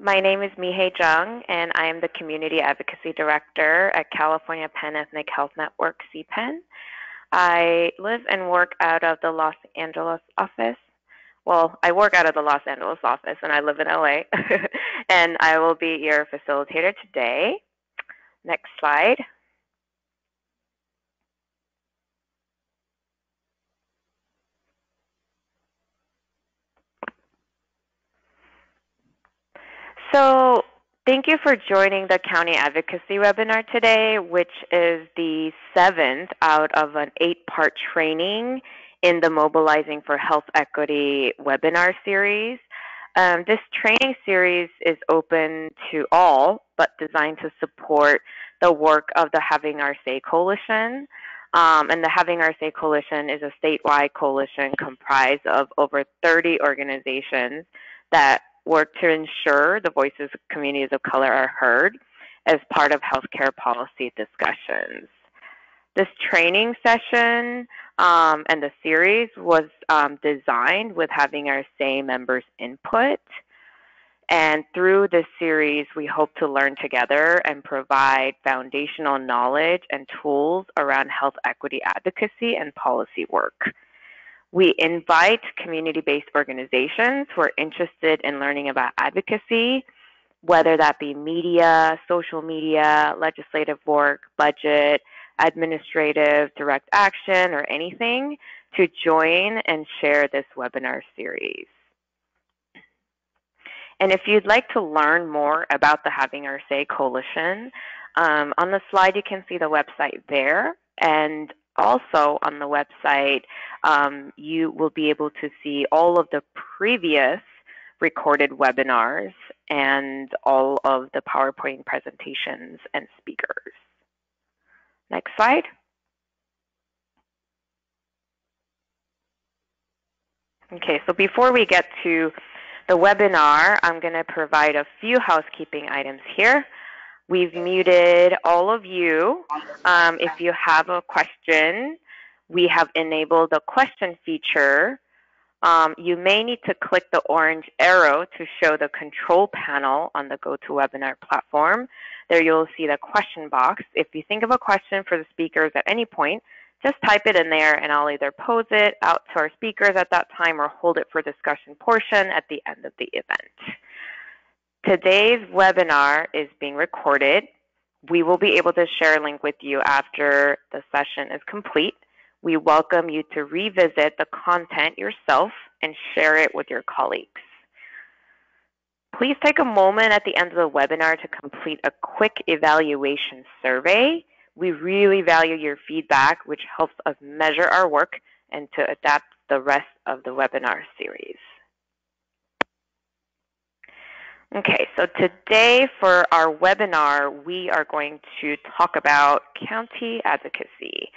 My name is Mihei Jung, and I am the Community Advocacy Director at California Pan-Ethnic Health Network, CPEN. I live and work out of the Los Angeles office. Well, I work out of the Los Angeles office, and I live in LA. And I will be your facilitator today. Next slide. So thank you for joining the County Advocacy webinar today, which is the 7th out of an 8-part training in the Mobilizing for Health Equity webinar series. This training series is open to all, but designed to support the work of the Having Our Say Coalition. And the Having Our Say Coalition is a statewide coalition comprised of over 30 organizations that work to ensure the voices of communities of color are heard as part of healthcare policy discussions. This training session and the series was designed with Having Our Say members' input. And through this series, we hope to learn together and provide foundational knowledge and tools around health equity advocacy and policy work. We invite community-based organizations who are interested in learning about advocacy, whether that be media, social media, legislative work, budget, administrative, direct action, or anything, to join and share this webinar series. And if you'd like to learn more about the Having Our Say Coalition, on the slide you can see the website there, and also on the website you will be able to see all of the previous recorded webinars and all of the PowerPoint presentations and speakers. Next slide. Okay, so before we get to the webinar, I'm going to provide a few housekeeping items here. We've muted all of you. If you have a question, we have enabled the question feature. You may need to click the orange arrow to show the control panel on the GoToWebinar platform. There you'll see the question box. If you think of a question for the speakers at any point, just type it in there and I'll either pose it out to our speakers at that time or hold it for discussion portion at the end of the event. Today's webinar is being recorded. We will be able to share a link with you after the session is complete. We welcome you to revisit the content yourself and share it with your colleagues. Please take a moment at the end of the webinar to complete a quick evaluation survey. We really value your feedback, which helps us measure our work and to adapt the rest of the webinar series. Okay, so today for our webinar, we are going to talk about county advocacy.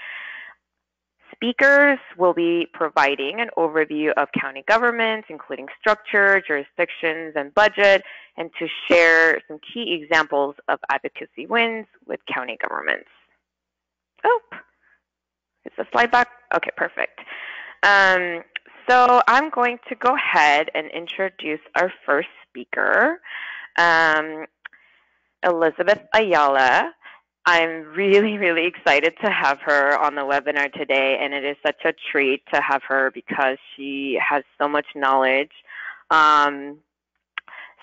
Speakers will be providing an overview of county governments, including structure, jurisdictions, and budget, and to share some key examples of advocacy wins with county governments. Oh, is the slide back? Okay, perfect. So I'm going to go ahead and introduce our first speaker, Elizabeth Ayala. I'm really excited to have her on the webinar today, and it is such a treat to have her because she has so much knowledge. So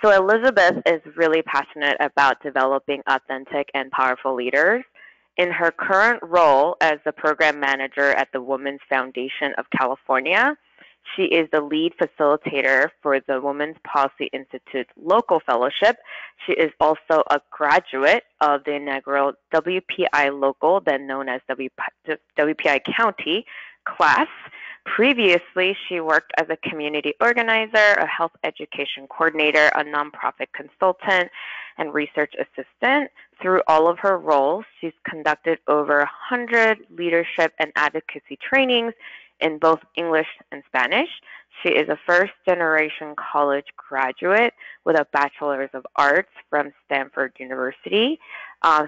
Elizabeth is really passionate about developing authentic and powerful leaders. In her current role as the program manager at the Women's Foundation of California, she is the lead facilitator for the Women's Policy Institute Local Fellowship. She is also a graduate of the inaugural WPI Local, then known as WPI County class. Previously, she worked as a community organizer, a health education coordinator, a nonprofit consultant, and research assistant. Through all of her roles, she's conducted over 100 leadership and advocacy trainings in both English and Spanish. She is a first-generation college graduate with a Bachelor's of Arts from Stanford University.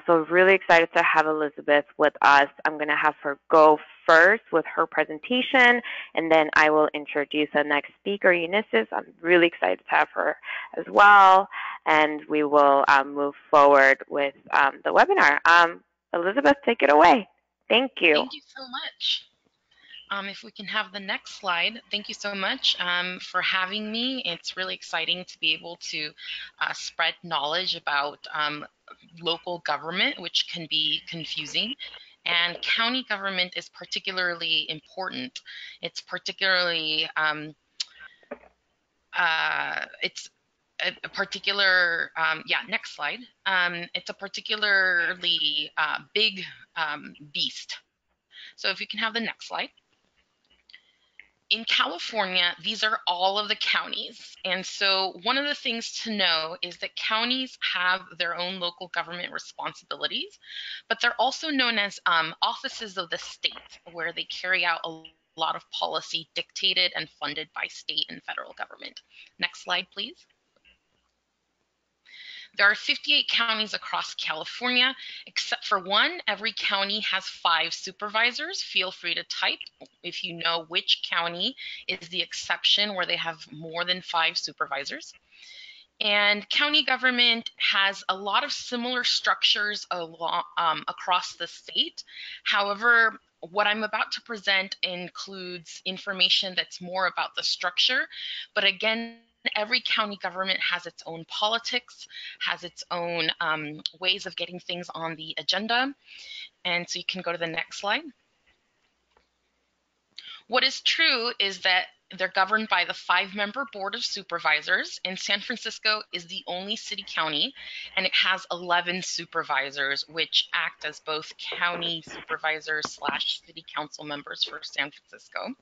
So really excited to have Elizabeth with us. I'm going to have her go first with her presentation, and then I will introduce the next speaker, Eunices. I'm really excited to have her as well. and we will move forward with the webinar. Elizabeth, take it away. Thank you. Thank you so much. If we can have the next slide. Thank you so much for having me. It's really exciting to be able to spread knowledge about local government, which can be confusing. And county government is particularly important. It's particularly, it's a particular, next slide. It's a particularly big beast. So if you can have the next slide. In California, these are all of the counties. And so one of the things to know is that counties have their own local government responsibilities, but they're also known as offices of the state, where they carry out a lot of policy dictated and funded by state and federal government. Next slide, please. There are 58 counties across California, except for one. Every county has 5 supervisors. Feel free to type if you know which county is the exception where they have more than 5 supervisors. And county government has a lot of similar structures across the state. However, what I'm about to present includes information that's more about the structure, but again, every county government has its own politics, has its own ways of getting things on the agenda. And so you can go to the next slide. What is true is that they're governed by the 5-member Board of Supervisors, and San Francisco is the only city county, and it has 11 supervisors, which act as both county supervisors / city council members for San Francisco.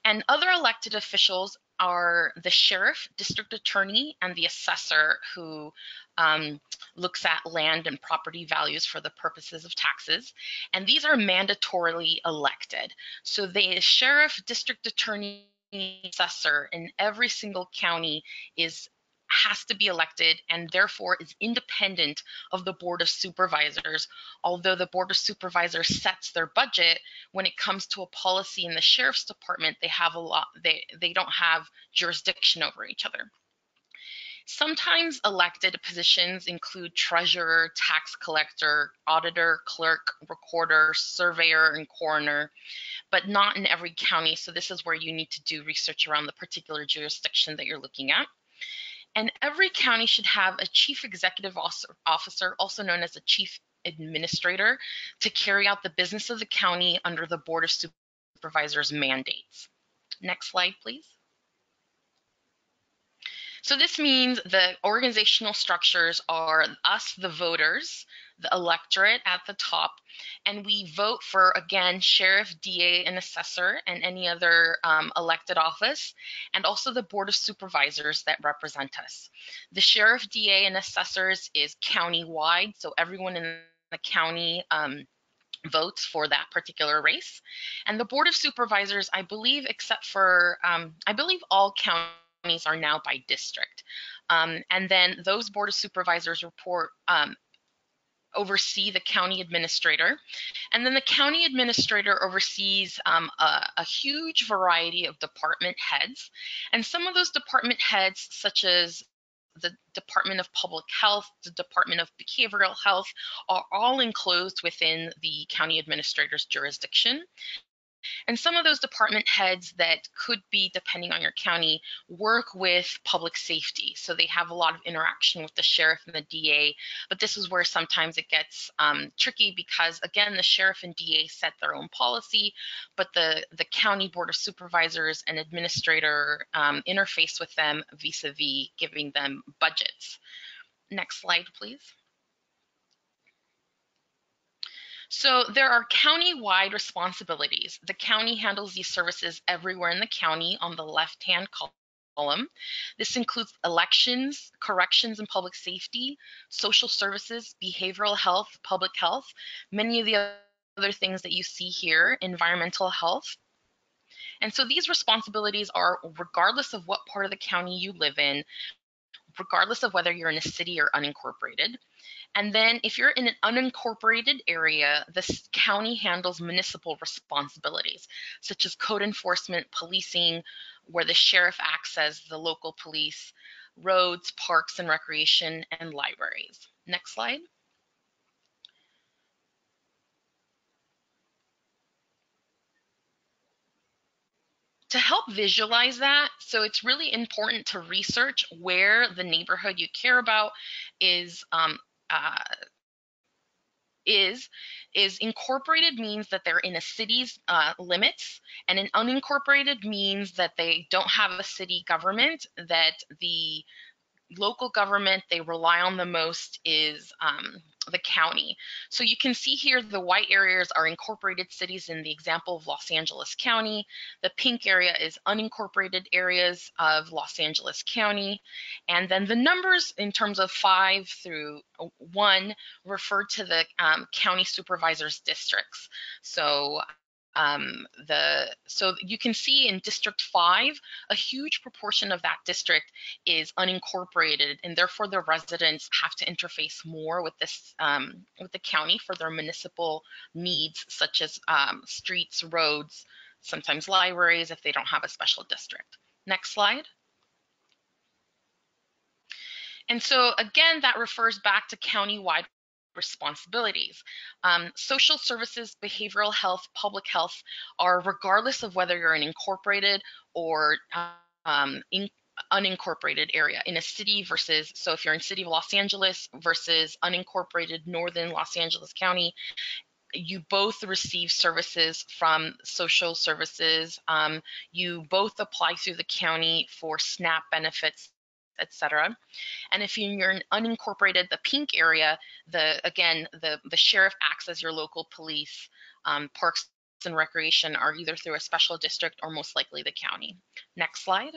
And other elected officials are the sheriff, district attorney, and the assessor, who looks at land and property values for the purposes of taxes. And these are mandatorily elected. So the sheriff, district attorney, assessor in every single county has to be elected and therefore is independent of the Board of Supervisors. Although the Board of Supervisors sets their budget, when it comes to a policy in the Sheriff's Department, they don't have jurisdiction over each other. Sometimes elected positions include treasurer, tax collector, auditor, clerk, recorder, surveyor, and coroner, but not in every county. So this is where you need to do research around the particular jurisdiction that you're looking at. And every county should have a chief executive officer, also known as a chief administrator, to carry out the business of the county under the Board of Supervisors mandates. Next slide, please. So this means the organizational structures are us, the voters, the electorate at the top, and we vote for, again, sheriff, DA, and assessor, and any other elected office, and also the Board of Supervisors that represent us. The sheriff, DA, and assessors is county-wide, so everyone in the county votes for that particular race. And the Board of Supervisors, I believe, except for, I believe all counties are now by district. And then those Board of Supervisors oversee the county administrator. And then the county administrator oversees a huge variety of department heads. And some of those department heads, such as the Department of Public Health, the Department of Behavioral Health, are all enclosed within the county administrator's jurisdiction. And some of those department heads that could be, depending on your county, work with public safety. So they have a lot of interaction with the sheriff and the DA. But this is where sometimes it gets tricky because, again, the sheriff and DA set their own policy, but the county board of supervisors and administrator interface with them vis-a-vis giving them budgets. Next slide, please. So there are county-wide responsibilities. The county handles these services everywhere in the county on the left-hand column. This includes elections, corrections and public safety, social services, behavioral health, public health, many of the other things that you see here, environmental health. And so these responsibilities are regardless of what part of the county you live in, regardless of whether you're in a city or unincorporated. And then if you're in an unincorporated area, the county handles municipal responsibilities, such as code enforcement, policing, where the sheriff acts as the local police, roads, parks and recreation, and libraries. Next slide. To help visualize that, so it's really important to research where the neighborhood you care about is uh, is incorporated means that they're in a city's limits, and an unincorporated means that they don't have a city government, that the local government they rely on the most is the county. So you can see here the white areas are incorporated cities in the example of Los Angeles County. The pink area is unincorporated areas of Los Angeles County. And then the numbers in terms of 5 through 1 refer to the county supervisor's districts. So so you can see in District 5, a huge proportion of that district is unincorporated, and therefore the residents have to interface more with this with the county for their municipal needs, such as streets, roads, sometimes libraries if they don't have a special district. Next slide. And so again, that refers back to county-wide responsibilities. Social services, behavioral health, public health are regardless of whether you're an incorporated or unincorporated area in a city versus, so if you're in city of Los Angeles versus unincorporated northern Los Angeles County, you both receive services from social services. You both apply through the county for SNAP benefits, etc. And if you're an unincorporated, the pink area, the sheriff acts as your local police. Parks and recreation are either through a special district or most likely the county. Next slide.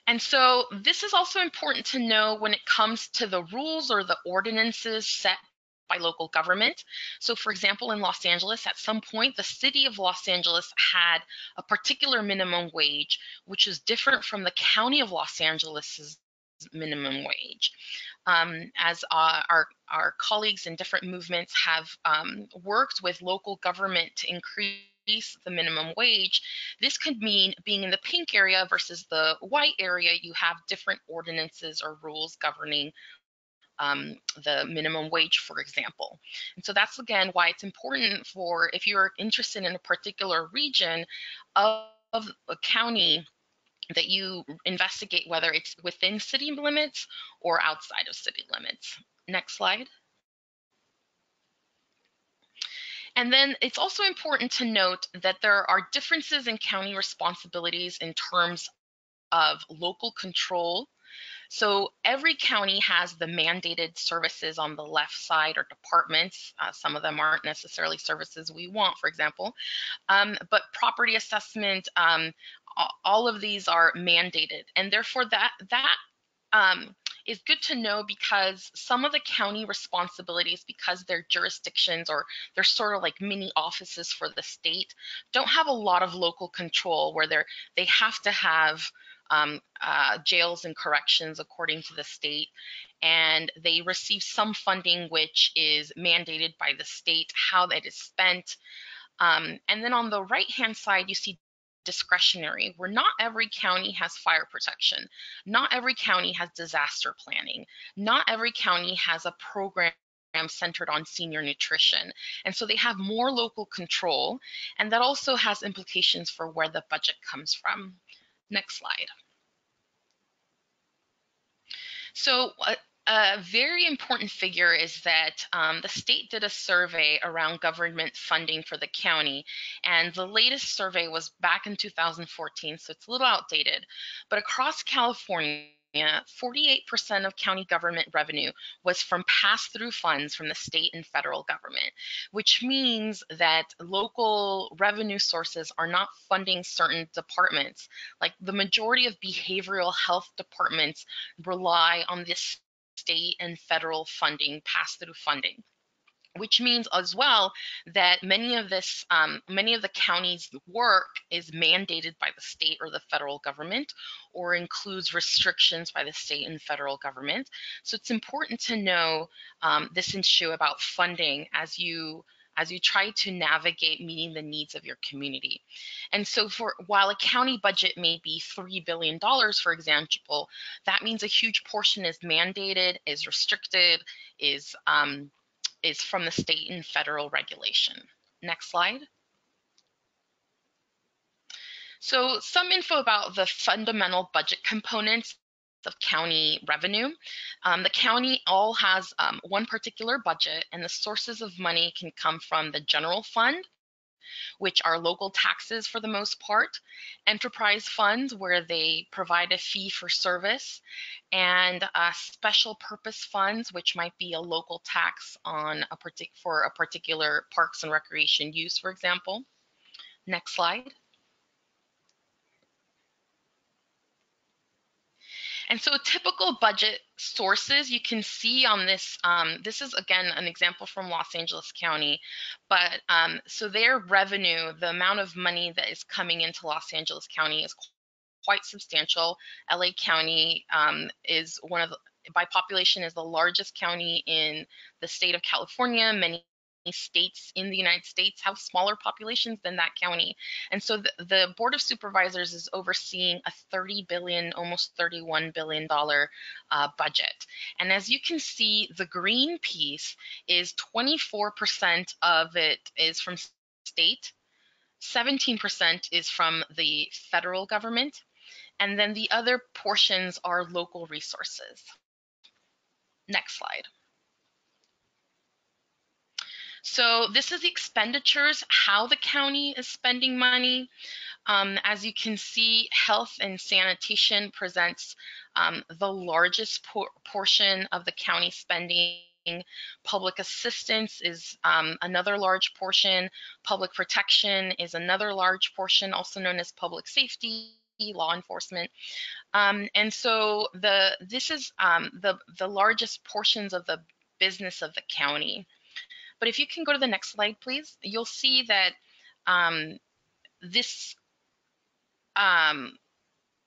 And so this is also important to know when it comes to the rules or the ordinances set by local government. So for example, in Los Angeles, at some point, the city of Los Angeles had a particular minimum wage, which is different from the county of Los Angeles's minimum wage. As our colleagues in different movements have worked with local government to increase the minimum wage, this could mean being in the pink area versus the white area, you have different ordinances or rules governing the minimum wage, for example. And so that's again why it's important for, if you're interested in a particular region of a county, that you investigate whether it's within city limits or outside of city limits. Next slide. And then it's also important to note that there are differences in county responsibilities in terms of local control. So every county has the mandated services on the left side, or departments. Some of them aren't necessarily services we want, for example. But property assessment, all of these are mandated. And therefore that is good to know, because some of the county responsibilities, because they're jurisdictions or they're sort of like mini offices for the state, don't have a lot of local control, where they have to have jails and corrections according to the state, and they receive some funding which is mandated by the state, how that is spent. And then on the right-hand side, you see discretionary, where not every county has fire protection. Not every county has disaster planning. Not every county has a program centered on senior nutrition. And so they have more local control, and that also has implications for where the budget comes from. Next slide. So a very important figure is that the state did a survey around government funding for the county, and the latest survey was back in 2014, so it's a little outdated. But across California, 48% of county government revenue was from pass-through funds from the state and federal government, which means that local revenue sources are not funding certain departments. Like the majority of behavioral health departments rely on this state and federal funding, pass-through funding, which means as well that many of the county's work is mandated by the state or the federal government, or includes restrictions by the state and federal government. So it's important to know this issue about funding as you as you try to navigate meeting the needs of your community. And so while a county budget may be $3 billion, for example, that means a huge portion is mandated, is restricted, is from the state and federal regulation. Next slide. So some info about the fundamental budget components of county revenue. The county all has one particular budget, and the sources of money can come from the general fund, which are local taxes for the most part, enterprise funds where they provide a fee for service, and special purpose funds, which might be a local tax on for a particular parks and recreation use, for example. Next slide. And so typical budget sources you can see on this, this is again an example from Los Angeles County, but so their revenue, the amount of money that is coming into Los Angeles County is quite substantial. LA County is by population is the largest county in the state of California. Many states in the United States have smaller populations than that county. And so the Board of Supervisors is overseeing a $30 billion, almost $31 billion budget. And as you can see, the green piece is 24% of it is from state, 17% is from the federal government, and then the other portions are local resources. Next slide. So this is the expenditures, how the county is spending money. As you can see, health and sanitation presents the largest portion of the county spending. Public assistance is another large portion. Public protection is another large portion, also known as public safety, law enforcement. And so this is the largest portions of the business of the county. But if you can go to the next slide, please, you'll see that this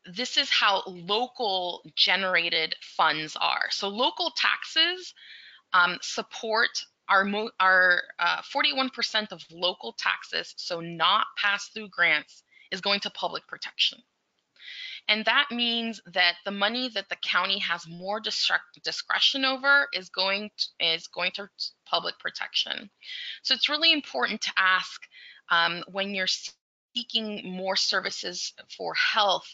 this is how local generated funds are. So local taxes support our 41% of local taxes, so not pass-through grants, is going to public protection. And that means that the money that the county has more discretion over is going to public protection. So it's really important to ask when you're seeking more services for health,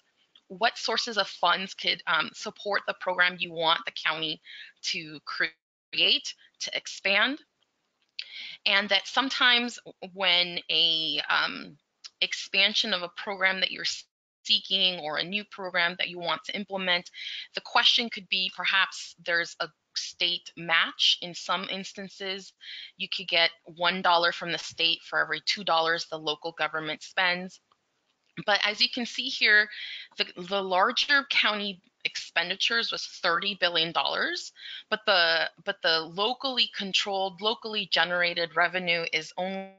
what sources of funds could support the program you want the county to create, to expand. And that sometimes when a expansion of a program that you're seeking or a new program that you want to implement, the question could be perhaps there's a state match. In some instances, you could get $1 from the state for every $2 the local government spends. But as you can see here, the larger county expenditures was $30 billion, but the locally controlled, locally generated revenue is only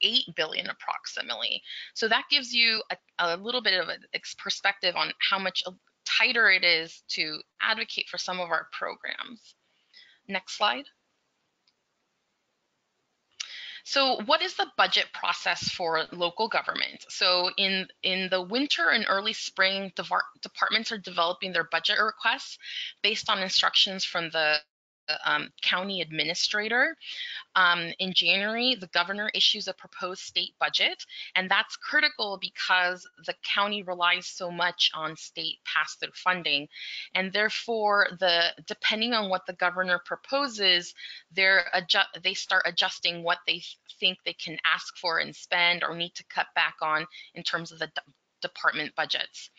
$8 billion approximately. So that gives you a little bit of a perspective on how much tighter it is to advocate for some of our programs. Next slide. So what is the budget process for local government? So in the winter and early spring, departments are developing their budget requests based on instructions from the county administrator. In January, the governor issues a proposed state budget, and that's critical because the county relies so much on state pass-through funding, and therefore, depending on what the governor proposes, they start adjusting what they think they can ask for and spend or need to cut back on in terms of the department budgets.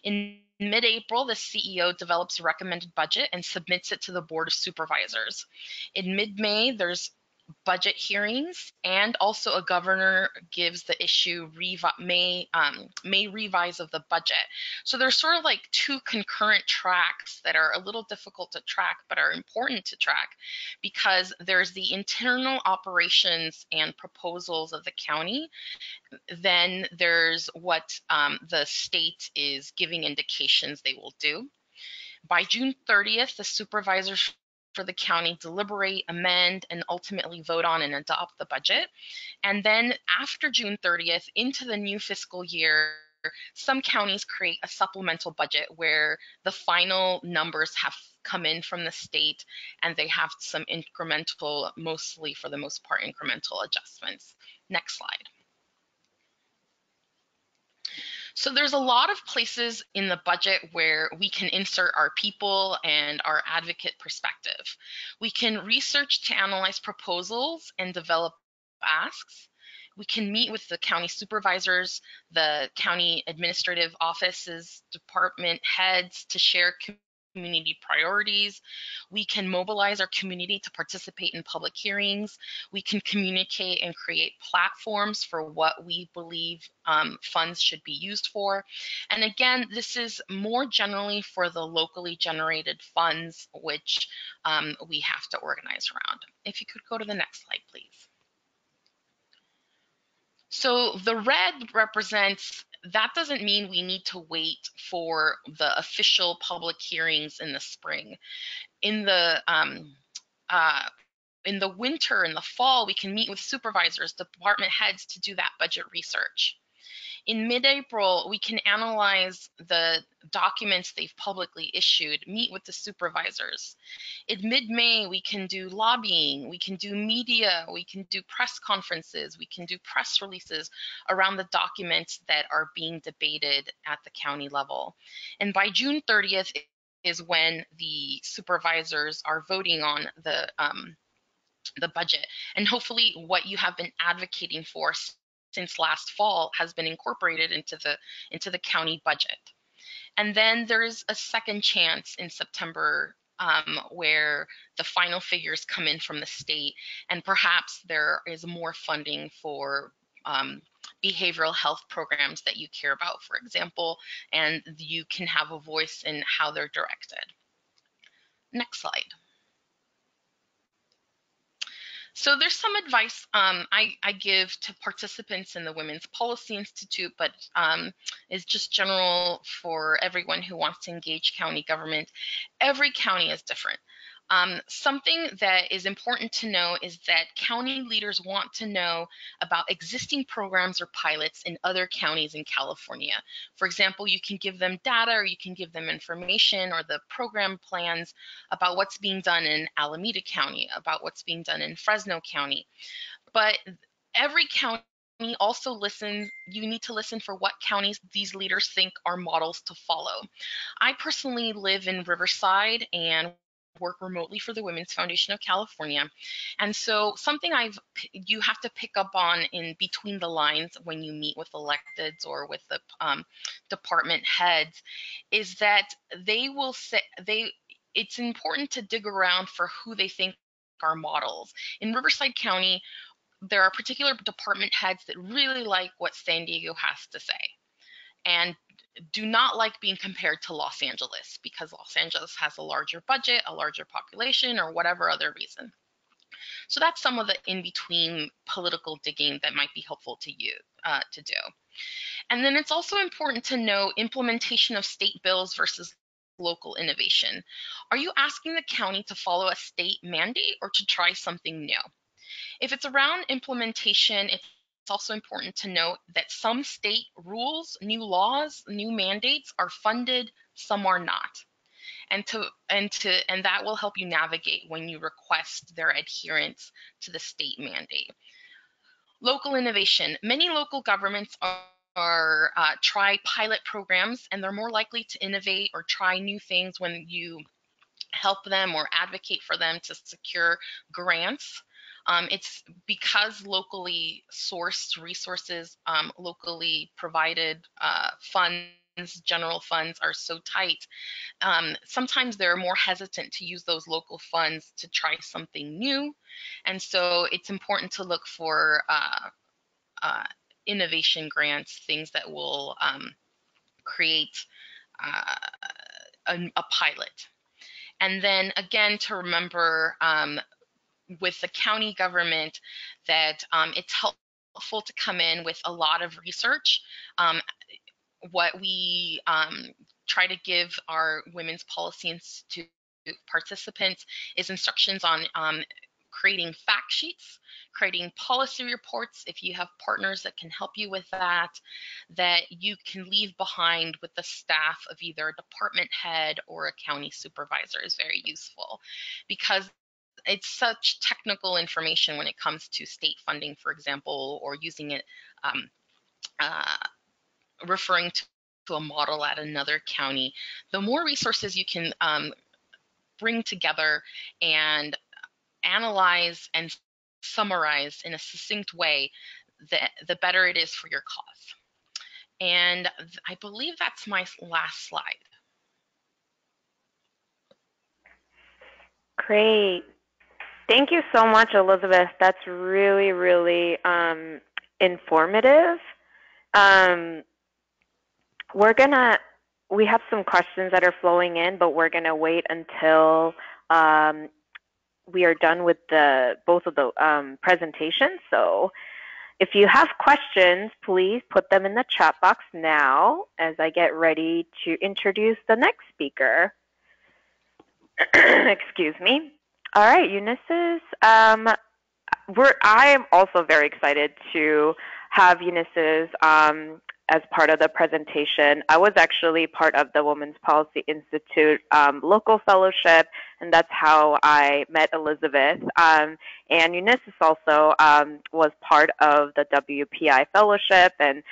In mid-April, the CEO develops a recommended budget and submits it to the Board of Supervisors. In mid-May, there's budget hearings, and also a governor gives the issue May revise of the budget. So there's sort of like two concurrent tracks that are a little difficult to track, but are important to track, because there's the internal operations and proposals of the county. Then there's what the state is giving indications they will do. By June 30th, the supervisors for the county deliberate, amend, and ultimately vote on and adopt the budget. And then after June 30th into the new fiscal year, some counties create a supplemental budget where the final numbers have come in from the state and they have some incremental, mostly for the most part, incremental adjustments. Next slide. So there's a lot of places in the budget where we can insert our people and our advocate perspective. We can research to analyze proposals and develop asks. We can meet with the county supervisors, the county administrative offices, department heads to share community priorities. We can mobilize our community to participate in public hearings. We can communicate and create platforms for what we believe funds should be used for. And again, this is more generally for the locally generated funds, which we have to organize around. If you could go to the next slide, please. So the red represents, that doesn't mean we need to wait for the official public hearings in the spring. In the winter and the fall, we can meet with supervisors, department heads to do that budget research. In mid-April, we can analyze the documents they've publicly issued, meet with the supervisors. In mid-May, we can do lobbying, we can do media, we can do press conferences, we can do press releases around the documents that are being debated at the county level. And by June 30th is when the supervisors are voting on the budget. And hopefully what you have been advocating for since last fall has been incorporated into the county budget. And then there's a second chance in September where the final figures come in from the state, and perhaps there is more funding for behavioral health programs that you care about, for example, and you can have a voice in how they're directed. Next slide. So there's some advice I give to participants in the Women's Policy Institute, but is just general for everyone who wants to engage county government. Every county is different. Something that is important to know is that county leaders want to know about existing programs or pilots in other counties in California. For example, you can give them data or you can give them information or the program plans about what's being done in Alameda County, about what's being done in Fresno County. But every county also listens, you need to listen for what counties these leaders think are models to follow. I personally live in Riverside and work remotely for the Women's Foundation of California. And so something you have to pick up on in between the lines when you meet with electeds or with the department heads is that they will say, it's important to dig around for who they think are models. In Riverside County, there are particular department heads that really like what San Diego has to say and do not like being compared to Los Angeles because Los Angeles has a larger budget, a larger population, or whatever other reason. So that's some of the in-between political digging that might be helpful to you to do. And then it's also important to know implementation of state bills versus local innovation. Are you asking the county to follow a state mandate or to try something new? If it's around implementation, it's also important to note that some state rules, new laws, new mandates are funded, some are not. And that will help you navigate when you request their adherence to the state mandate. Local innovation. Many local governments are try pilot programs, and they're more likely to innovate or try new things when you help them or advocate for them to secure grants. It's because locally sourced resources, locally provided funds, general funds are so tight. Sometimes they're more hesitant to use those local funds to try something new. And so it's important to look for innovation grants, things that will create a pilot. And then again, to remember with the county government that it's helpful to come in with a lot of research. What we try to give our Women's Policy Institute participants is instructions on creating fact sheets, creating policy reports if you have partners that can help you with that you can leave behind with the staff of either a department head or a county supervisor is very useful, because it's such technical information when it comes to state funding, for example, or using it, referring to a model at another county. The more resources you can bring together and analyze and summarize in a succinct way, the better it is for your cause. And I believe that's my last slide. Great. Thank you so much, Elizabeth. That's really, really informative. We have some questions that are flowing in, but we're gonna wait until we are done with both of the presentations. So if you have questions, please put them in the chat box now as I get ready to introduce the next speaker. Excuse me. All right, Ulysses. I am also very excited to have Ulysses as part of the presentation. I was actually part of the Women's Policy Institute local fellowship, and that's how I met Elizabeth. And Ulysses also was part of the WPI fellowship, and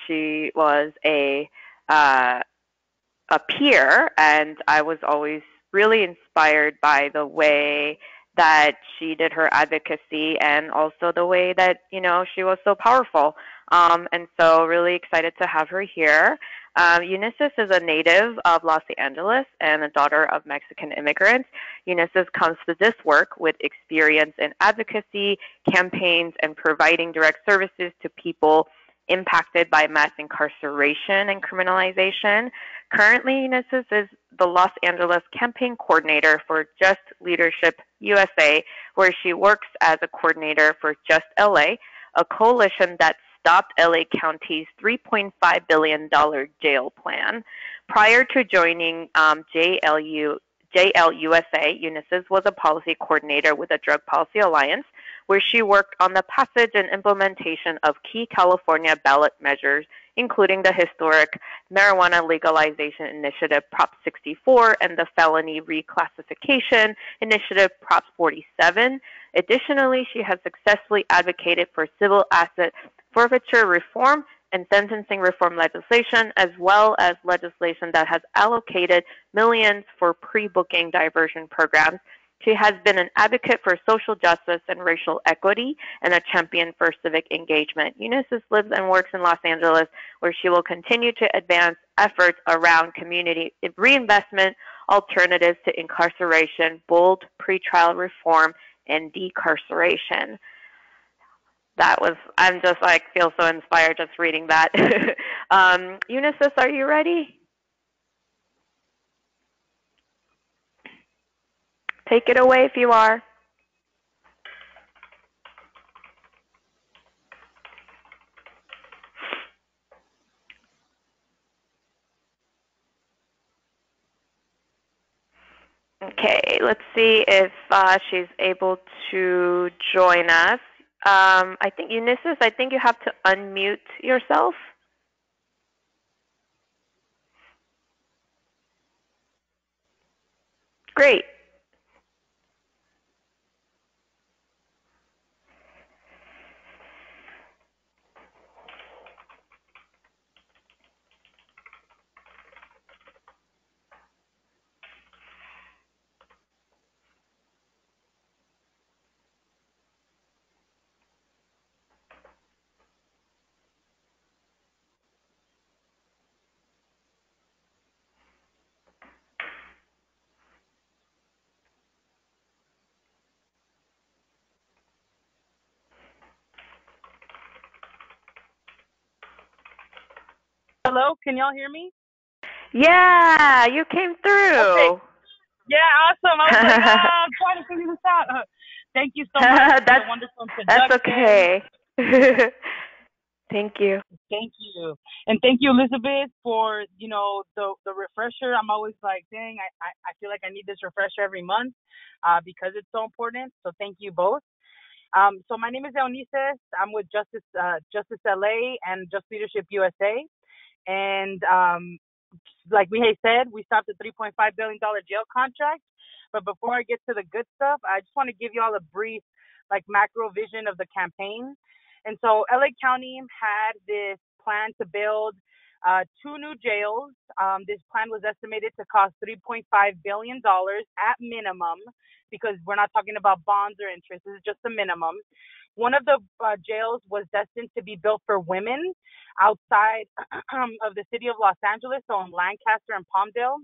she was a peer, and I was always really inspired by the way that she did her advocacy and also the way that, she was so powerful. And so really excited to have her here. Ulysses is a native of Los Angeles and a daughter of Mexican immigrants. Ulysses comes to this work with experience in advocacy, campaigns, and providing direct services to people impacted by mass incarceration and criminalization. Currently, Ulysses is the Los Angeles campaign coordinator for Just Leadership USA, where she works as a coordinator for Just LA, a coalition that stopped LA County's $3.5 billion jail plan. Prior to joining JLUSA, Ulysses was a policy coordinator with the Drug Policy Alliance, where she worked on the passage and implementation of key California ballot measures, including the historic Marijuana Legalization Initiative, Prop 64, and the Felony Reclassification Initiative, Prop 47. Additionally, she has successfully advocated for civil asset forfeiture reform and sentencing reform legislation, as well as legislation that has allocated millions for pre-booking diversion programs. She has been an advocate for social justice and racial equity and a champion for civic engagement. Ulysses lives and works in Los Angeles, where she will continue to advance efforts around community reinvestment, alternatives to incarceration, bold pretrial reform, and decarceration. I'm just feel so inspired just reading that. Ulysses, are you ready? Take it away if you are. Okay, let's see if she's able to join us. I think, Ulysses, you have to unmute yourself. Great. Hello, can y'all hear me? Yeah, you came through. Okay. Yeah, awesome. I was like, I'm trying to figure this out. Thank you so much for the wonderful introduction. That's okay. Thank you. Thank you. And thank you, Elizabeth, for, the refresher. I'm always like, dang, I feel like I need this refresher every month because it's so important. So thank you both. So my name is Eunices. I'm with Justice LA and Just Leadership USA. And like we said, we stopped a $3.5 billion jail contract. But before I get to the good stuff, I just want to give you all a brief, macro vision of the campaign. And so LA County had this plan to build two new jails. This plan was estimated to cost $3.5 billion at minimum, because we're not talking about bonds or interest. This is just the minimum. One of the jails was destined to be built for women outside of the city of Los Angeles, so in Lancaster and Palmdale,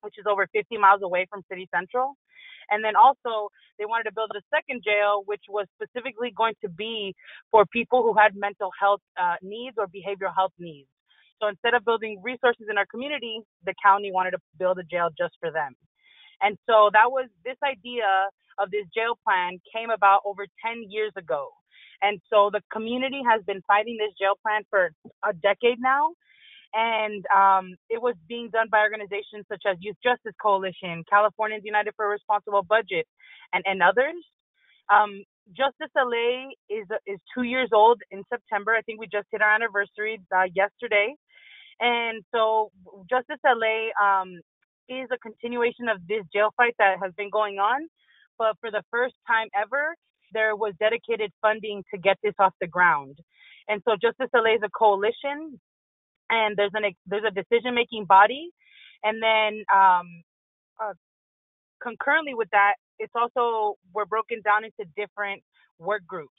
which is over 50 miles away from City Central. And then also, they wanted to build a second jail, which was specifically going to be for people who had mental health needs or behavioral health needs. So instead of building resources in our community, the county wanted to build a jail just for them. And so that was this idea of this jail plan came about over 10 years ago. And so the community has been fighting this jail plan for a decade now. And it was being done by organizations such as Youth Justice Coalition, Californians United for a Responsible Budget, and others. Justice LA is 2 years old in September. I think we just hit our anniversary yesterday. And so Justice LA is a continuation of this jail fight that has been going on. But for the first time ever, there was dedicated funding to get this off the ground. And so Justice LA is a coalition, and there's a decision making body, and then concurrently with that, it's also we're broken down into different work groups.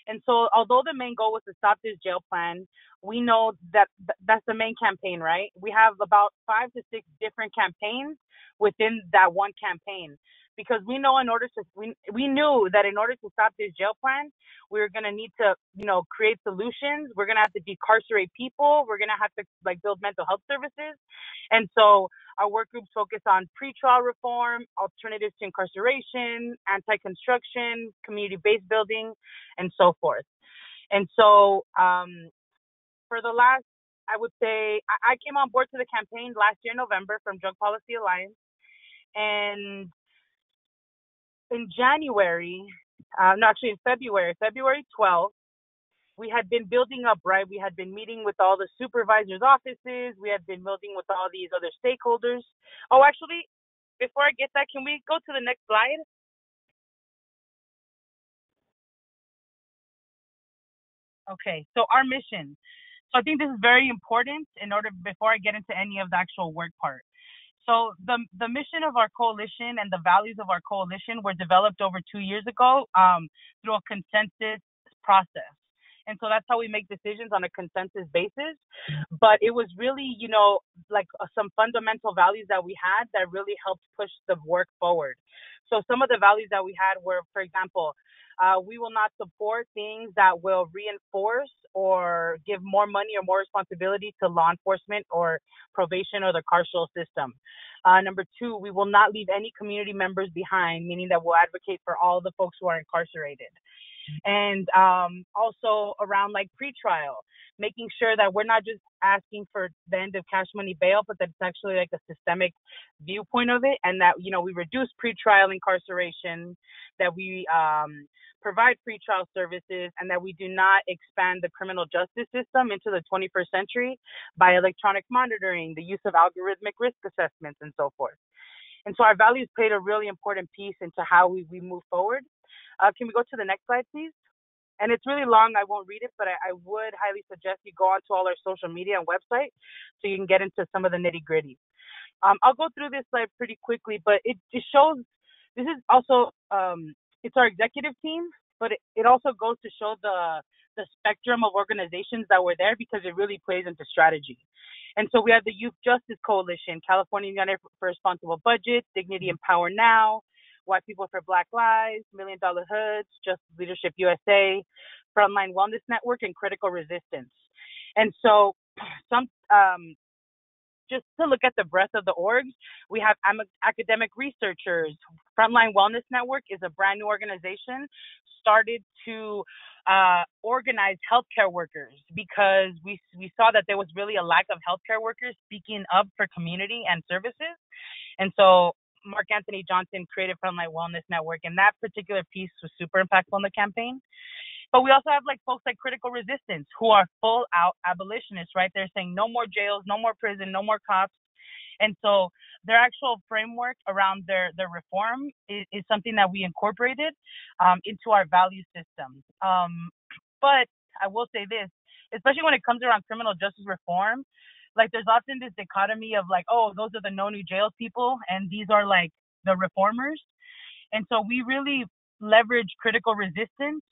And so, although the main goal was to stop this jail plan, we know that that's the main campaign, right? We have about 5 to 6 different campaigns within that one campaign, because we know we knew that in order to stop this jail plan, we were going to need to, create solutions. We're going to have to decarcerate people. We're going to have to build mental health services. And so our work groups focus on pretrial reform, alternatives to incarceration, anti-construction, community-based building, and so forth. And so for the last, I would say, I came on board to the campaign last year in November from Drug Policy Alliance. And in January, no, actually in February 12th, we had been building up, right? We had been meeting with all the supervisors' offices. We had been meeting with all these other stakeholders. Oh, actually, before I get that, can we go to the next slide? Okay, so our mission. So I think this is very important before I get into any of the actual work part. So the mission of our coalition and the values of our coalition were developed over 2 years ago through a consensus process. And so that's how we make decisions on a consensus basis. But it was really, some fundamental values that we had that really helped push the work forward. So some of the values that we had were, for example, we will not support things that will reinforce or give more money or more responsibility to law enforcement or probation or the carceral system. Number 2, we will not leave any community members behind, meaning that we'll advocate for all the folks who are incarcerated. And also around pretrial, making sure that we're not just asking for the end of cash money bail, but that it's actually a systemic viewpoint of it, and that we reduce pretrial incarceration, that we provide pretrial services, and that we do not expand the criminal justice system into the 21st century by electronic monitoring, the use of algorithmic risk assessments, and so forth. And so our values played a really important piece into how we move forward. Can we go to the next slide, please? And it's really long. I won't read it, but I would highly suggest you go onto all our social media and website so you can get into some of the nitty gritty. I'll go through this slide pretty quickly, but it shows, this is also, it's our executive team, but it also goes to show the spectrum of organizations that were there, because it really plays into strategy. And so we have the Youth Justice Coalition, California United for a Responsible Budget, Dignity and Power Now, White People for Black Lives, $1 Million Hoods, Justice Leadership USA, Frontline Wellness Network, and Critical Resistance. And so just to look at the breadth of the orgs, we have academic researchers, Frontline Wellness Network is a brand new organization started to organize healthcare workers because we saw that there was really a lack of healthcare workers speaking up for community and services. And so Mark Anthony Johnson created Frontline Wellness Network, and that particular piece was super impactful in the campaign. But we also have like folks like Critical Resistance who are full out abolitionists, right? They're saying no more jails, no more prison, no more cops. And so their actual framework around their reform is something that we incorporated into our value system. But I will say this, especially when it comes around criminal justice reform, like there's often this dichotomy of like, oh, those are the no new jails people, and these are like the reformers. And so we really leverage critical resistance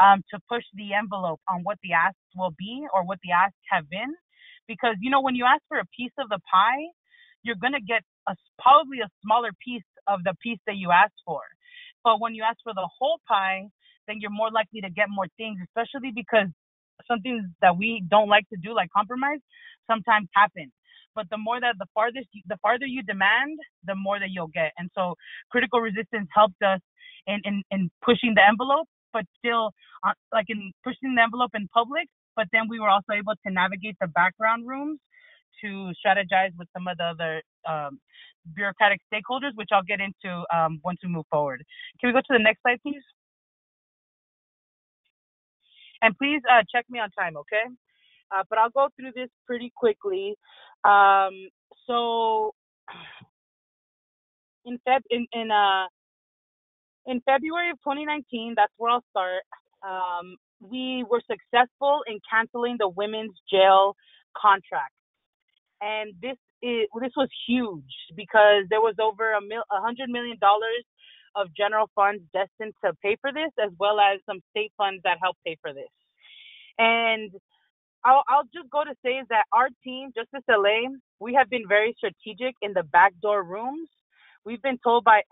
to push the envelope on what the asks will be or what the asks have been. Because, you know, when you ask for a piece of the pie, you're going to get probably a smaller piece of the piece that you asked for. But when you ask for the whole pie, then you're more likely to get more things, especially because something that we don't like to do, like compromise, sometimes happen. But the farther you demand, the more that you'll get. And so critical resistance helped us in pushing the envelope, but still like in pushing the envelope in public. But then we were also able to navigate the background rooms to strategize with some of the other bureaucratic stakeholders, which I'll get into once we move forward. Can we go to the next slide, please? And please check me on time, okay? But I'll go through this pretty quickly. So in February of 2019, that's where I'll start. We were successful in canceling the women's jail contract, and this was huge because there was over $100 million of general funds destined to pay for this, as well as some state funds that helped pay for this. And I'll just go to say is that our team, Justice LA, we have been very strategic in the backdoor rooms. We've been told by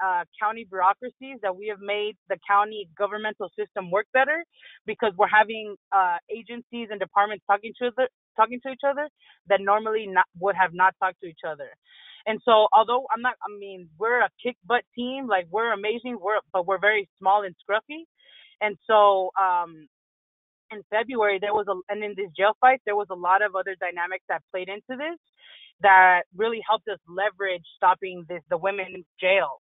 county bureaucracies that we have made the county governmental system work better because we're having agencies and departments talking to each other that normally would have not talked to each other. And so, although we're a kick butt team, like we're amazing, but we're very small and scruffy. And so, in February, and in this jail fight, there was a lot of other dynamics that played into this that really helped us leverage stopping the women's jail.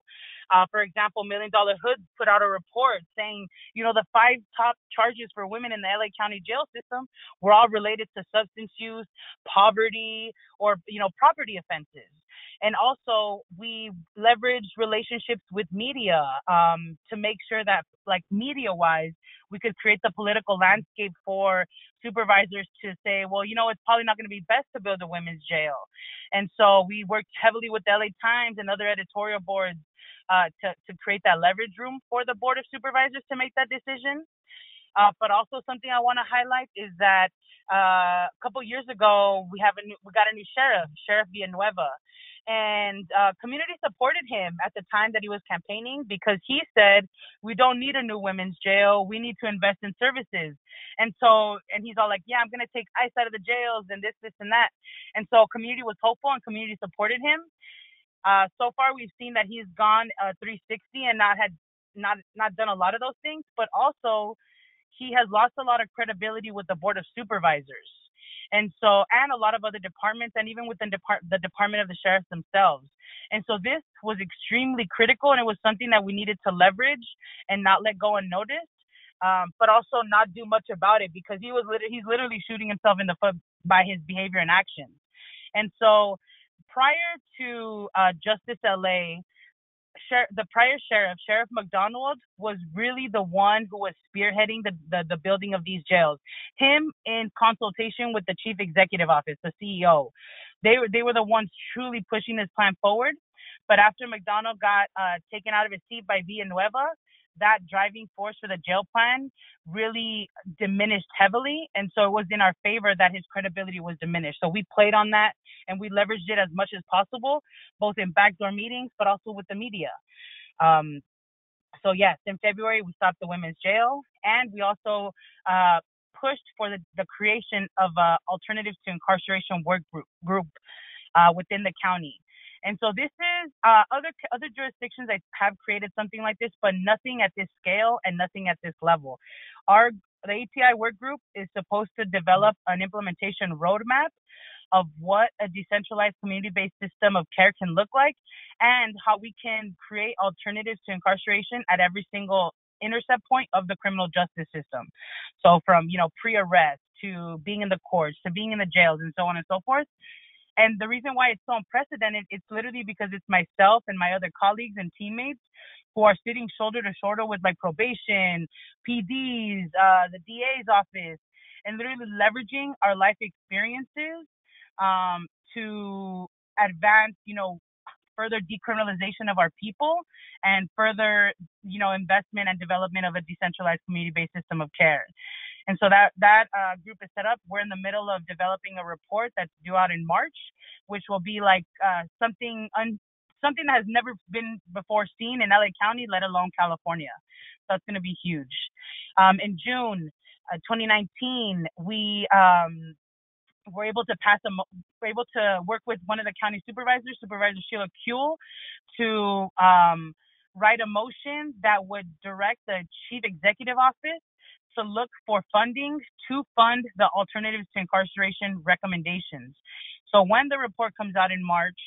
For example, $1 Million Hood put out a report saying, you know, the 5 top charges for women in the LA County jail system were all related to substance use, poverty, or, you know, property offenses. And also, we leveraged relationships with media to make sure that, like, media-wise, we could create the political landscape for supervisors to say, well, you know, it's probably not going to be best to build a women's jail. And so we worked heavily with the LA Times and other editorial boards to create that leverage room for the Board of Supervisors to make that decision. But also something I want to highlight is that a couple years ago, we got a new Sheriff Villanueva. And community supported him at the time that he was campaigning because he said, we don't need a new women's jail. We need to invest in services. And he's all like, yeah, I'm going to take ICE out of the jails and this, and that. And so community was hopeful and community supported him. So far, we've seen that he's gone 360 and not done a lot of those things, but also he has lost a lot of credibility with the Board of Supervisors. And a lot of other departments, and even within the Department of the Sheriffs themselves. And so this was extremely critical, and it was something that we needed to leverage and not let go unnoticed, but also not do much about it because he's literally shooting himself in the foot by his behavior and actions. And so prior to Justice LA, the prior Sheriff McDonald, was really the one who was spearheading the building of these jails. Him, in consultation with the Chief Executive Office, the CEO, they were the ones truly pushing this plan forward. But after McDonald got taken out of his seat by Villanueva, that driving force for the jail plan really diminished heavily. And so it was in our favor that his credibility was diminished. So we played on that and we leveraged it as much as possible, both in backdoor meetings, but also with the media. So yes, in February, we stopped the women's jail, and we also pushed for the creation of Alternatives to Incarceration work group within the county. And so this is other jurisdictions that have created something like this, but nothing at this scale and nothing at this level. The ATI work group is supposed to develop an implementation roadmap of what a decentralized community-based system of care can look like, and how we can create alternatives to incarceration at every single intercept point of the criminal justice system. So from, pre-arrest to being in the courts to being in the jails and so on and so forth. And the reason why it's so unprecedented, it's literally because it's myself and my other colleagues and teammates who are sitting shoulder to shoulder with like probation, PDs, the DA's office, and literally leveraging our life experiences to advance, further decriminalization of our people and further, investment and development of a decentralized community-based system of care. And so that group is set up. We're in the middle of developing a report that's due out in March, which will be like something that has never been before seen in LA County, let alone California. So it's going to be huge. In June 2019, we were able to work with one of the county supervisors, Supervisor Sheila Kuehl, to write a motion that would direct the chief executive office to look for funding to fund the alternatives to incarceration recommendations. So when the report comes out in March,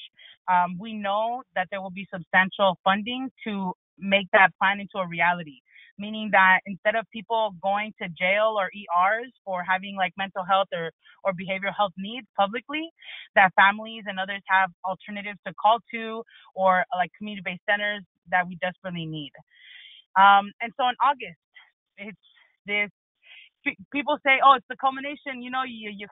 we know that there will be substantial funding to make that plan into a reality, meaning that instead of people going to jail or ERs for having like mental health or behavioral health needs publicly, that families and others have alternatives to call to, or like community-based centers that we desperately need. And so in August, it's this, people say, oh, it's the culmination, you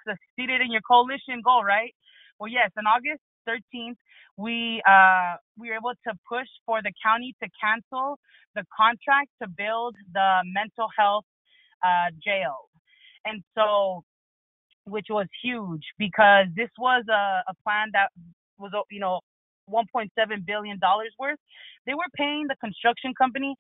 succeeded in your coalition goal, right? Well, yes, on August 13th, we were able to push for the county to cancel the contract to build the mental health jail. And so, which was huge, because this was a plan that was, $1.7 billion worth. They were paying the construction company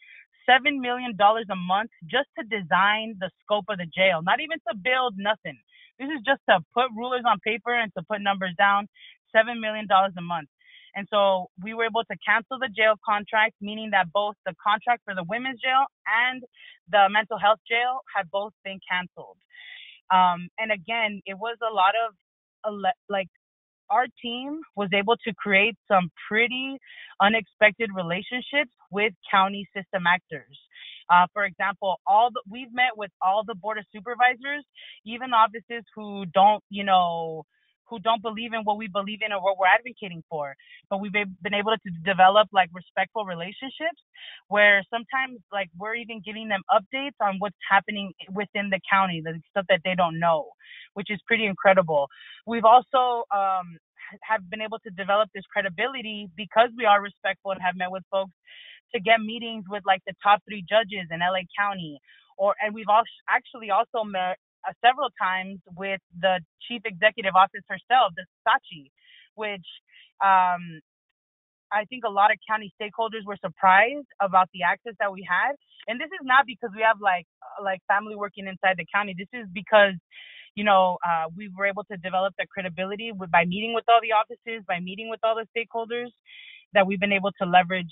$7 million a month just to design the scope of the jail, not even to build nothing. This is just to put rulers on paper and to put numbers down, $7 million a month. And so we were able to cancel the jail contract, meaning that both the contract for the women's jail and the mental health jail have both been canceled. And again, it was a lot of our team was able to create some pretty unexpected relationships with county system actors. For example, we've met with all the board of supervisors, even offices who don't believe in what we believe in or what we're advocating for. But we've been able to develop like respectful relationships where sometimes like we're even giving them updates on what's happening within the county, the stuff that they don't know, which is pretty incredible. We've also have been able to develop this credibility because we are respectful and have met with folks to get meetings with like the top 3 judges in LA County, and we've actually also met several times with the chief executive office herself, the Sachi, which I think a lot of county stakeholders were surprised about the access that we had. And this is not because we have like family working inside the county. This is because we were able to develop that credibility by meeting with all the offices, by meeting with all the stakeholders, that we've been able to leverage,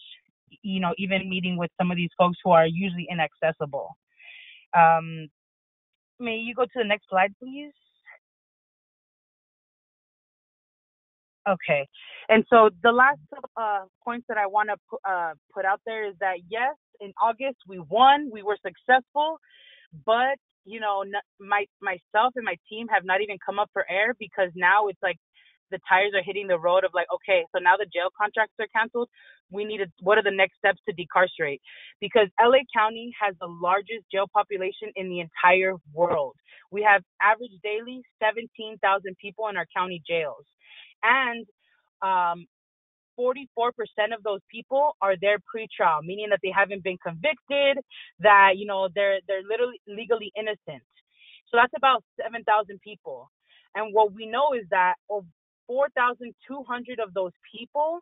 even meeting with some of these folks who are usually inaccessible. May you go to the next slide, please? Okay. And so the last points that I want to put out there is that, yes, in August, we won. We were successful. But, myself and my team have not even come up for air, because now it's like the tires are hitting the road of like, okay, so now the jail contracts are canceled. What are the next steps to decarcerate? Because LA County has the largest jail population in the entire world. We have average daily 17,000 people in our county jails. And 44% of those people are there pre-trial, meaning that they haven't been convicted, that, they're literally legally innocent. So that's about 7,000 people. And what we know is that 4,200 of those people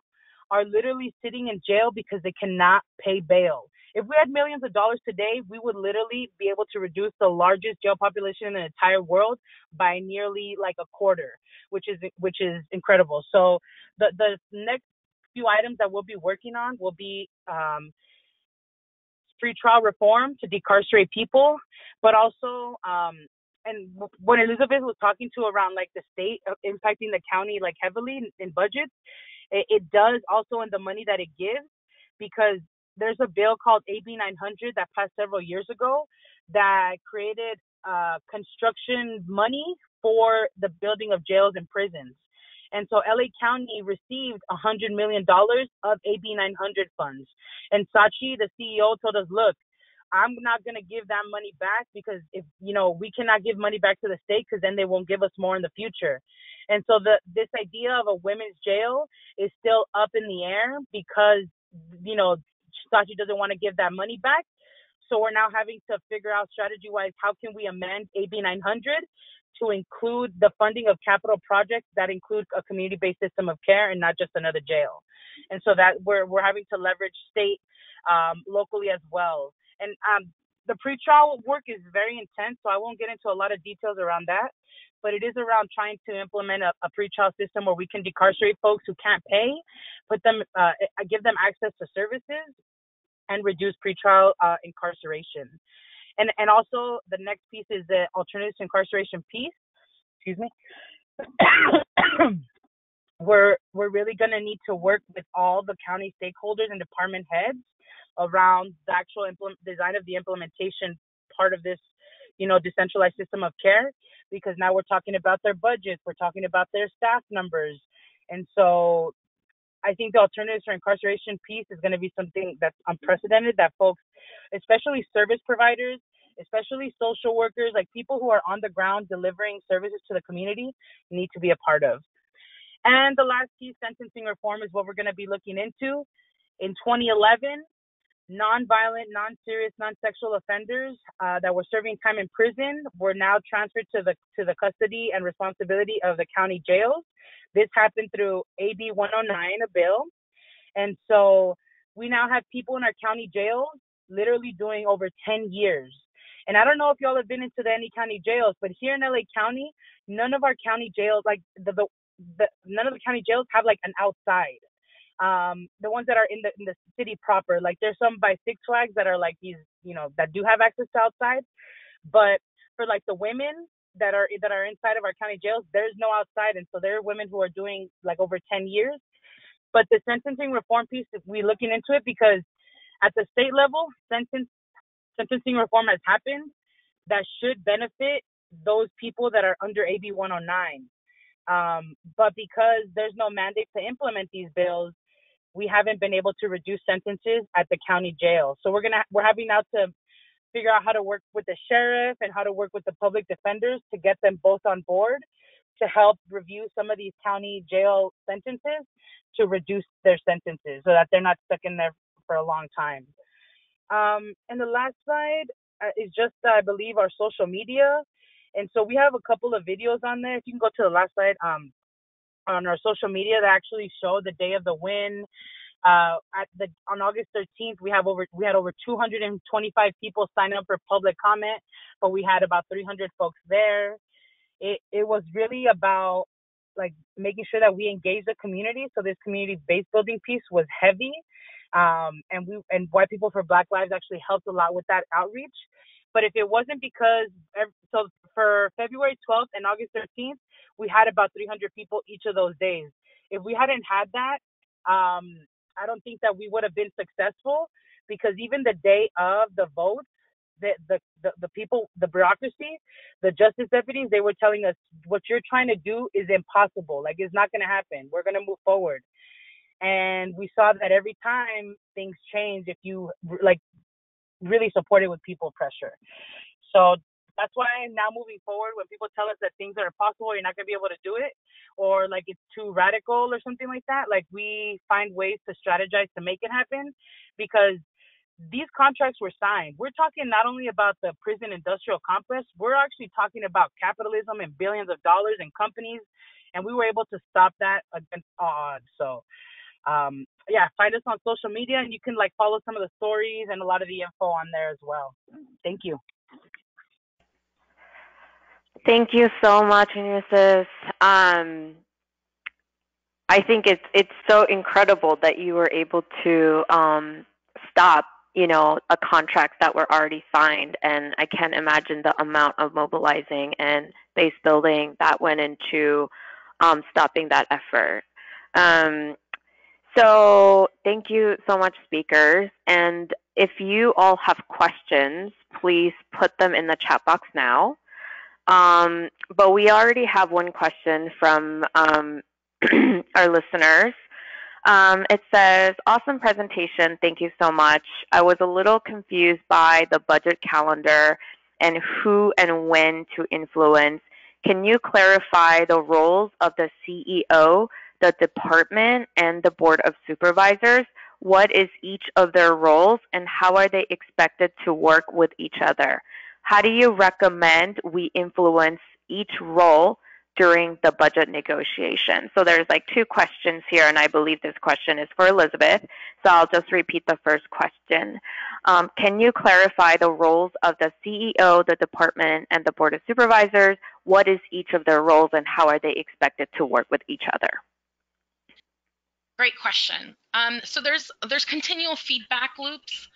are literally sitting in jail because they cannot pay bail. If we had millions of dollars today, we would literally be able to reduce the largest jail population in the entire world by nearly like a quarter, which is incredible. So the next few items that we'll be working on will be pretrial reform to decarcerate people, but also and when Elizabeth was talking to around like the state impacting the county like heavily in budgets, it does also in the money that it gives, because there's a bill called AB 900 that passed several years ago that created construction money for the building of jails and prisons. And so LA County received $100 million of AB 900 funds. And Sachi, the CEO, told us, look, I'm not going to give that money back, because if, we cannot give money back to the state, because then they won't give us more in the future. And so this idea of a women's jail is still up in the air, because, Sachi doesn't want to give that money back. So we're now having to figure out strategy-wise, how can we amend AB 900 to include the funding of capital projects that include a community-based system of care and not just another jail. And so that we're having to leverage state locally as well. And the pretrial work is very intense, so I won't get into a lot of details around that. But it is around trying to implement a pretrial system where we can decarcerate folks who can't pay, give them access to services, and reduce pretrial incarceration. And also the next piece is the alternatives to incarceration piece. Excuse me. We're really going to need to work with all the county stakeholders and department heads around the actual design of the implementation part of this, decentralized system of care, because now we're talking about their budgets, we're talking about their staff numbers. And so I think the alternatives for incarceration piece is going to be something that's unprecedented, that folks, especially service providers, especially social workers, like people who are on the ground delivering services to the community, need to be a part of. And the last piece, sentencing reform, is what we're going to be looking into. In 2011, non-violent, non-serious, non-sexual offenders that were serving time in prison were now transferred to the custody and responsibility of the county jails. This happened through AB 109, a bill. And so we now have people in our county jails literally doing over 10 years. And I don't know if y'all have been into any county jails, but here in LA County, none of our county jails, like none of the county jails have like an outside. The ones that are in the city proper, like there's some by Six Flags that are like these, that do have access to outside. But for like the women that are inside of our county jails, there's no outside, and so there are women who are doing like over 10 years. But the sentencing reform piece, we're looking into it because at the state level, sentencing reform has happened that should benefit those people that are under AB 109. But because there's no mandate to implement these bills, we haven't been able to reduce sentences at the county jail. So we're having now to figure out how to work with the sheriff and how to work with the public defenders to get them both on board to help review some of these county jail sentences to reduce their sentences so that they're not stuck in there for a long time. And the last slide is just, I believe, our social media. And so we have a couple of videos on there. If you can go to the last slide, on our social media that actually show the day of the win. On August 13th, we had over 225 people sign up for public comment, but we had about 300 folks there. It was really about like making sure that we engage the community. So this community base building piece was heavy, and White People for Black Lives actually helped a lot with that outreach. But if it wasn't because, so for February 12th and August 13th, we had about 300 people each of those days. If we hadn't had that, I don't think that we would have been successful, because even the day of the vote, the people, the bureaucracy, the justice deputies, they were telling us, what you're trying to do is impossible. Like, it's not going to happen. We're going to move forward. And we saw that every time things change if you like really support it with people pressure. So that's why now moving forward, when people tell us that things are impossible, you're not going to be able to do it, or like it's too radical or something like that, like we find ways to strategize to make it happen, because these contracts were signed. We're talking not only about the prison industrial complex, we're actually talking about capitalism and billions of dollars and companies, and we were able to stop that against all odds. So yeah, find us on social media, and you can like follow some of the stories and a lot of the info on there as well. Thank you. Thank you so much, Unisys. I think it's so incredible that you were able to stop, a contract that were already signed, and I can't imagine the amount of mobilizing and base building that went into stopping that effort. Um, so thank you so much, speakers. And if you all have questions, please put them in the chat box now. But we already have one question from our listeners. It says, awesome presentation. Thank you so much. I was a little confused by the budget calendar and who and when to influence. Can you clarify the roles of the CEO, the department, and the board of supervisors? What is each of their roles and how are they expected to work with each other? How do you recommend we influence each role during the budget negotiation? So there's like two questions here, and I believe this question is for Elizabeth. So I'll just repeat the first question. Can you clarify the roles of the CEO, the department, and the board of supervisors? What is each of their roles, and how are they expected to work with each other? Great question. So there's continual feedback loops.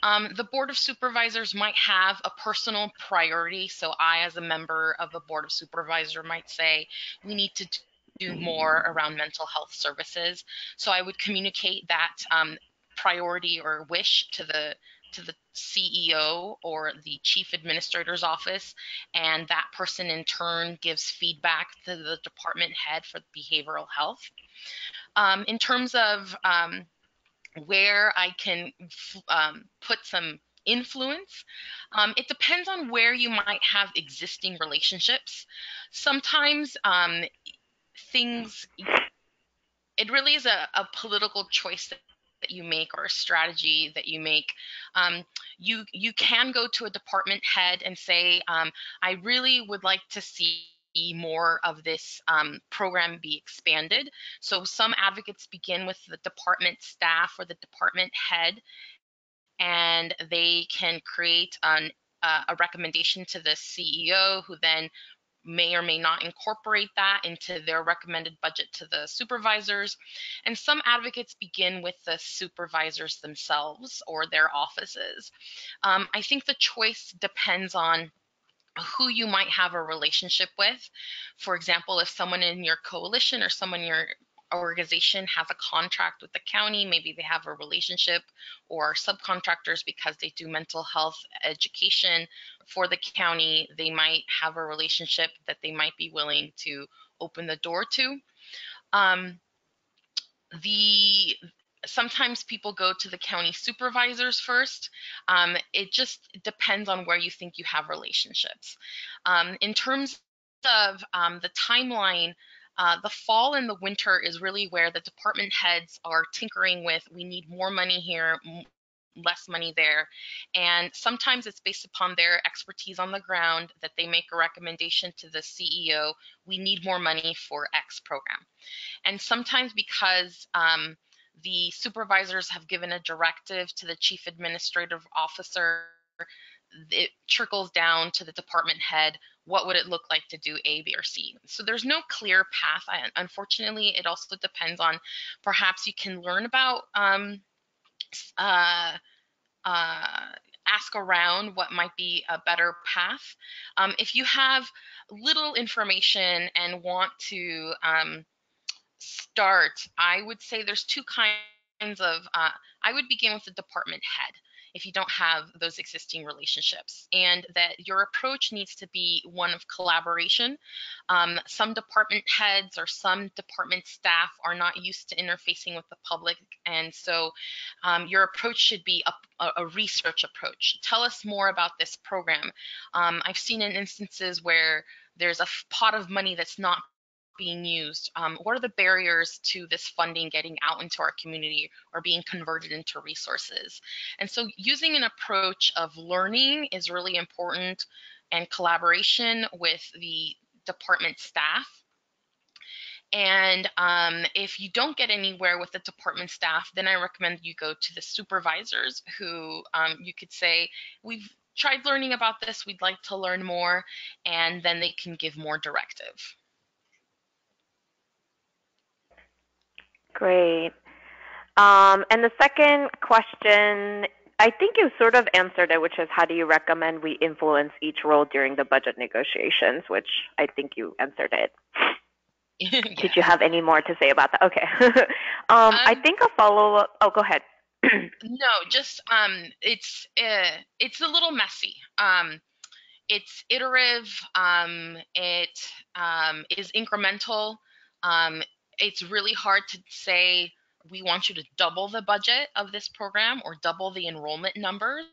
The Board of Supervisors might have a personal priority. So I, as a member of the Board of Supervisors, might say, we need to do more around mental health services. So I would communicate that priority or wish to the CEO or the chief administrator's office, and that person in turn gives feedback to the department head for behavioral health. In terms of where I can put some influence, it depends on where you might have existing relationships. Sometimes things, it really is a political choice that you make or a strategy that you make. You can go to a department head and say, I really would like to see more of this program be expanded. So some advocates begin with the department staff or the department head, and they can create a recommendation to the CEO, who then may or may not incorporate that into their recommended budget to the supervisors. And some advocates begin with the supervisors themselves or their offices. I think the choice depends on who you might have a relationship with. For example, if someone in your coalition or someone in your organization has a contract with the county, maybe they have a relationship or subcontractors because they do mental health education for the county, they might have a relationship that they might be willing to open the door to. The Sometimes people go to the county supervisors first. It just depends on where you think you have relationships. In terms of the timeline, the fall and the winter is really where the department heads are tinkering with, we need more money here, less money there. And sometimes it's based upon their expertise on the ground that they make a recommendation to the CEO, we need more money for X program. And sometimes because the supervisors have given a directive to the chief administrative officer, it trickles down to the department head. What would it look like to do A, B, or C? So there's no clear path. Unfortunately, it also depends on, perhaps you can learn about, ask around what might be a better path. If you have little information and want to start, I would say there's two kinds of, I would begin with the department head if you don't have those existing relationships, and that your approach needs to be one of collaboration. Some department heads or some department staff are not used to interfacing with the public, and so your approach should be a research approach. Tell us more about this program. I've seen in instances where there's a pot of money that's not being used. What are the barriers to this funding getting out into our community or being converted into resources? And so using an approach of learning is really important, and collaboration with the department staff. And if you don't get anywhere with the department staff, then I recommend you go to the supervisors, who you could say, we've tried learning about this, we'd like to learn more, and then they can give more directive. Great. And the second question, I think you sort of answered it, which is how do you recommend we influence each role during the budget negotiations, which I think you answered it. Yes. Did you have any more to say about that? Okay. I think a follow-up. Oh, go ahead. No, just it's a little messy. It's iterative. It is incremental. It's really hard to say we want you to double the budget of this program or double the enrollment numbers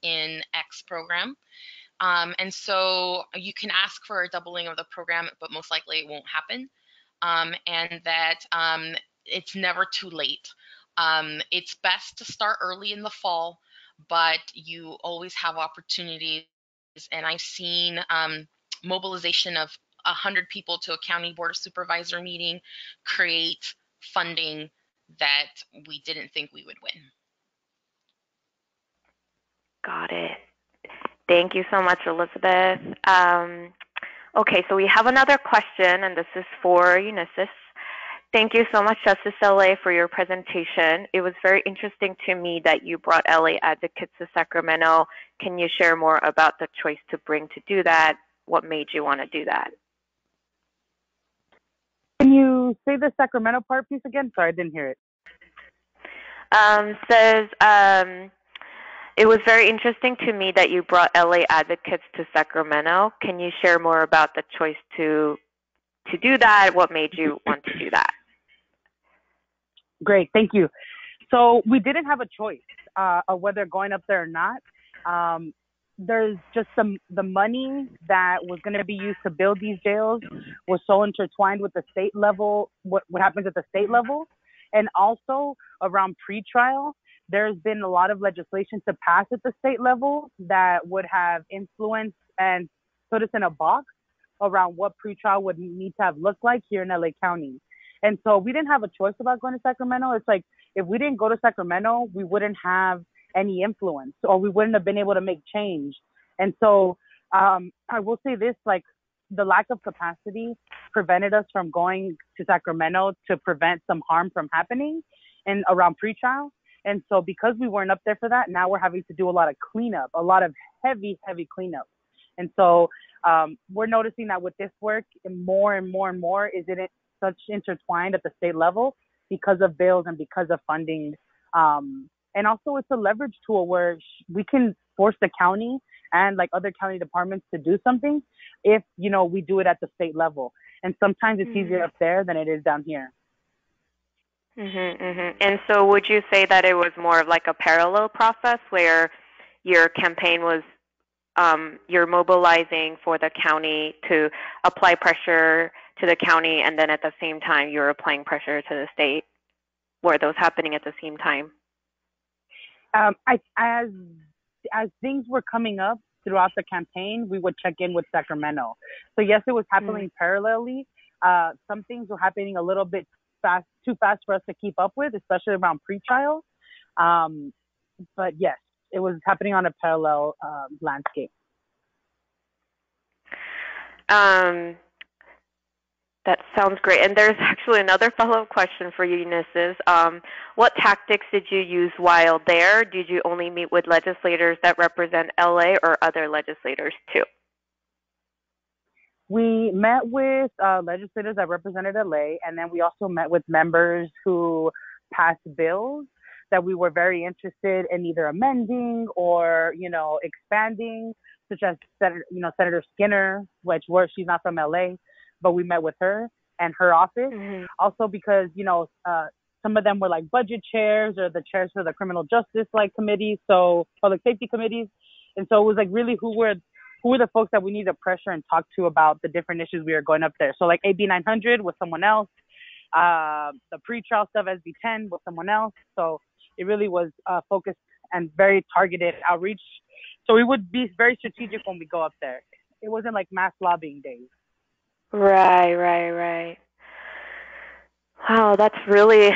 in X program. And so you can ask for a doubling of the program, but most likely it won't happen. And that it's never too late. It's best to start early in the fall, but you always have opportunities. And I've seen mobilization of 100 people to a county board of supervisor meeting create funding that we didn't think we would win. Got it. Thank you so much, Elizabeth. Okay, so we have another question, and this is for Unisys. Thank you so much, Justice LA, for your presentation. It was very interesting to me that you brought LA advocates to Sacramento. Can you share more about the choice to bring to do that? What made you want to do that? Can you say the Sacramento part piece again? Sorry, I didn't hear it. Says, it was very interesting to me that you brought LA advocates to Sacramento. Can you share more about the choice to do that? What made you want to do that? Great, thank you. So we didn't have a choice of whether going up there or not. There's just the money that was going to be used to build these jails was so intertwined with the state level, what happens at the state level, and also around pretrial. There's been a lot of legislation to pass at the state level that would have influenced and put us in a box around what pretrial would need to have looked like here in LA County. And so we didn't have a choice about going to Sacramento. It's like if we didn't go to Sacramento, we wouldn't have any influence or we wouldn't have been able to make change. And so I will say this, like the lack of capacity prevented us from going to Sacramento to prevent some harm from happening and around pretrial. And so because we weren't up there for that, now we're having to do a lot of cleanup, a lot of heavy cleanup. And so we're noticing that with this work, more and more is it such intertwined at the state level because of bills and because of funding. And also it's a leverage tool where we can force the county and like other county departments to do something if, you know, we do it at the state level. And sometimes it's easier up there than it is down here. And so would you say that it was more of like a parallel process where your campaign was you're mobilizing for the county to apply pressure to the county, and then at the same time you're applying pressure to the state? Were those happening at the same time? As things were coming up throughout the campaign, we would check in with Sacramento. So yes, it was happening parallelly. Some things were happening a little bit too fast for us to keep up with, especially around pretrial. But yes, it was happening on a parallel landscape. That sounds great. And there's actually another follow-up question for you, Unisys. What tactics did you use while there? Did you only meet with legislators that represent LA or other legislators too? We met with legislators that represented LA, and then we also met with members who passed bills that we were very interested in either amending or, you know, expanding, such as Senator Skinner, she's not from LA, but we met with her and her office. Also because, you know, some of them were like budget chairs or the chairs for the criminal justice like committees, so public safety committees. And so it was like really who were the folks that we need to pressure and talk to about the different issues we were going up there. So like AB 900 was someone else, the pretrial stuff, SB 10 was someone else. So it really was focused and very targeted outreach. So we would be very strategic when we go up there. It wasn't like mass lobbying days. Right. Wow, that's really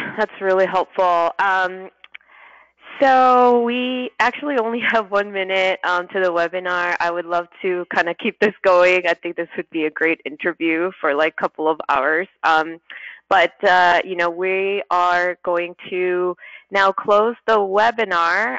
helpful. So we actually only have 1 minute to the webinar. I would love to kind of keep this going. I think this would be a great interview for like a couple of hours. But, we are going to now close the webinar.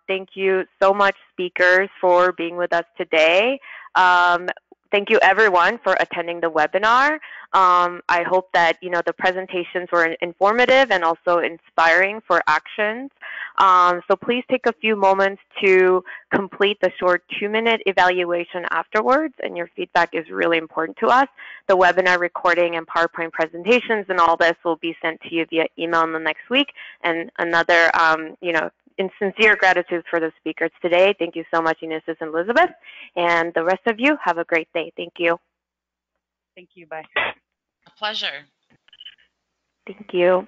Thank you so much, speakers, for being with us today. Thank you, everyone, for attending the webinar. I hope that, the presentations were informative and also inspiring for actions. So please take a few moments to complete the short 2-minute evaluation afterwards, and your feedback is really important to us. The webinar recording and PowerPoint presentations and all this will be sent to you via email in the next week. And another, in sincere gratitude for the speakers today. Thank you so much, Eunices and Elizabeth. And the rest of you, have a great day. Thank you. Thank you. Bye. A pleasure. Thank you.